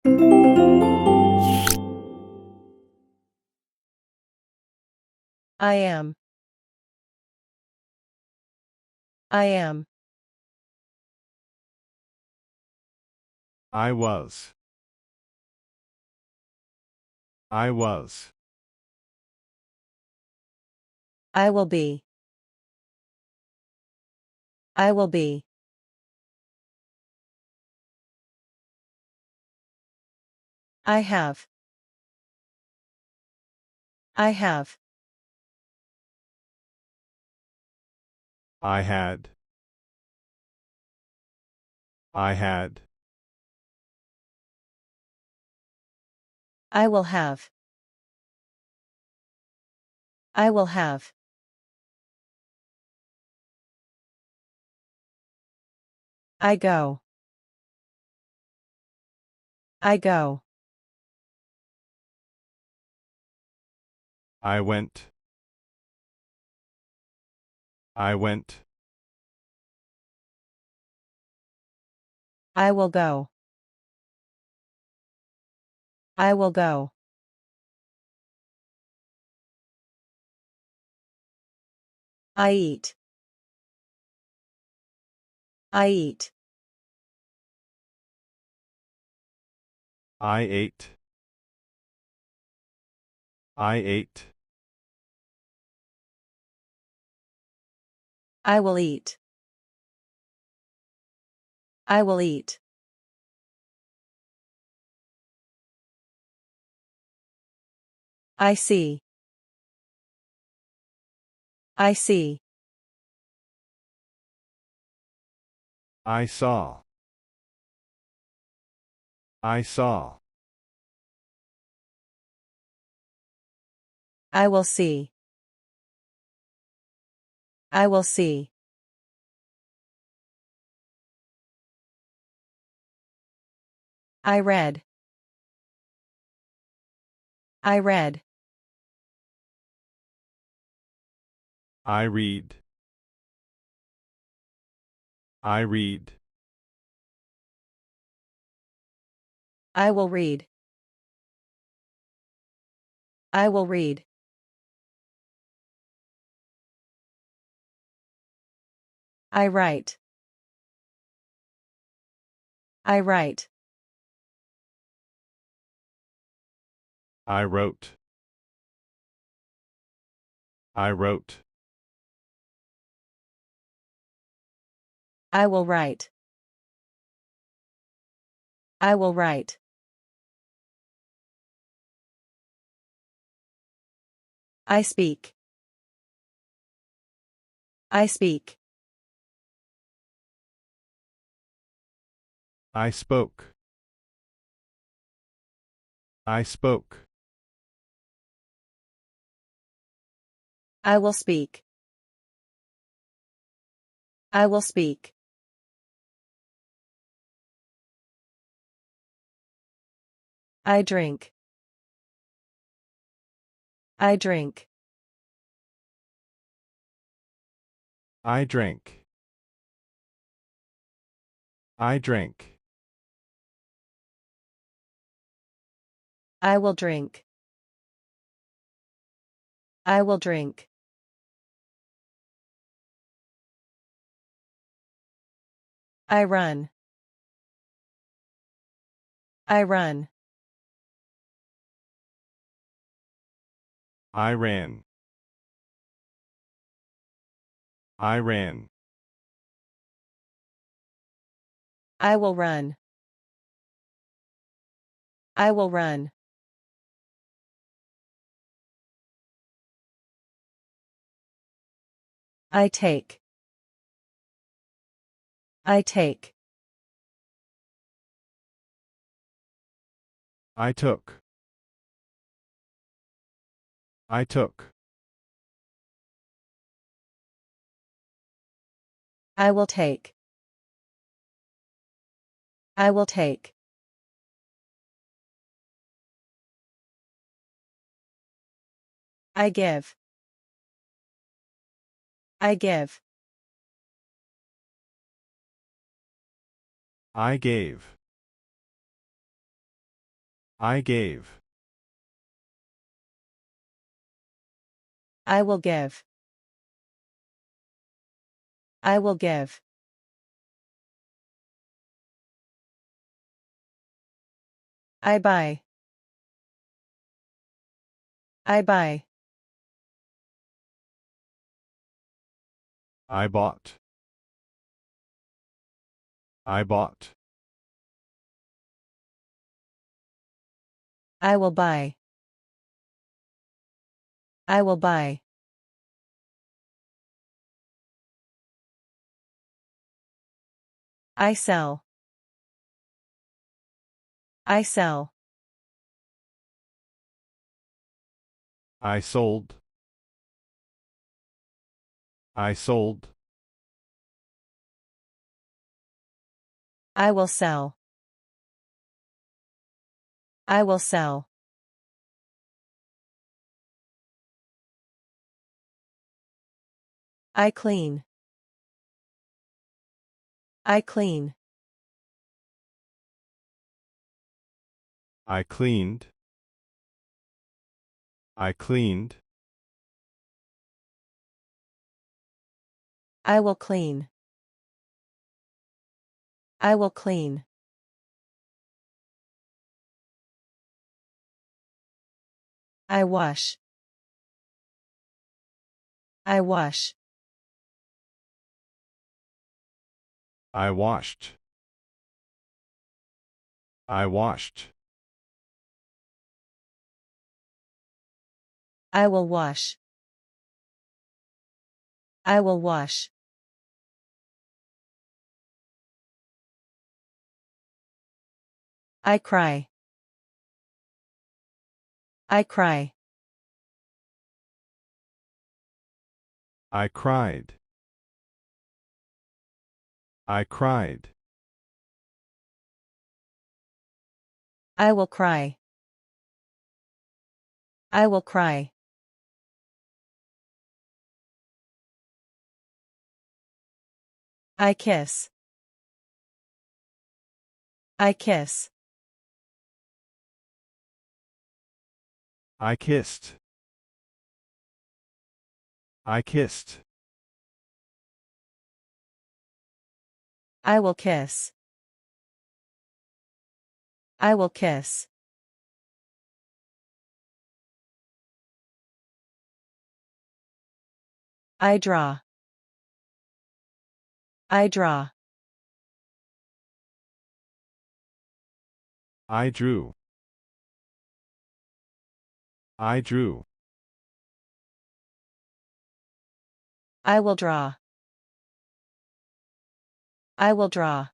I am. I am. I was. I was. I will be. I will be. I have. I have. I had. I had. I will have. I will have. I go. I go. I went. I went. I will go. I will go. I eat. I eat. I ate. I ate. I will eat. I will eat. I see. I see. I saw. I saw. I will see. I will see. I read. I read. I read. I read. I will read. I will read. I write. I write. I wrote. I wrote. I will write. I will write. I speak. I speak. I spoke. I spoke. I will speak. I will speak. I drink. I drink. I drank. I drank. I will drink. I will drink. I run. I run. I ran. I ran. I will run. I will run. I take. I take. I took. I took. I will take. I will take. I give. I give. I gave. I gave. I will give. I will give. I buy. I buy. I bought. I bought. I will buy. I will buy. I sell. I sell. I sold. I sold. I will sell. I will sell. I clean. I clean. I cleaned. I cleaned. I will clean. I will clean. I wash. I wash. I washed. I washed. I will wash. I will wash. I cry. I cry. I cried. I cried. I will cry. I will cry. I kiss. I kiss. I kissed. I kissed. I will kiss. I will kiss. I draw. I draw. I drew. I drew. I will draw. I will draw.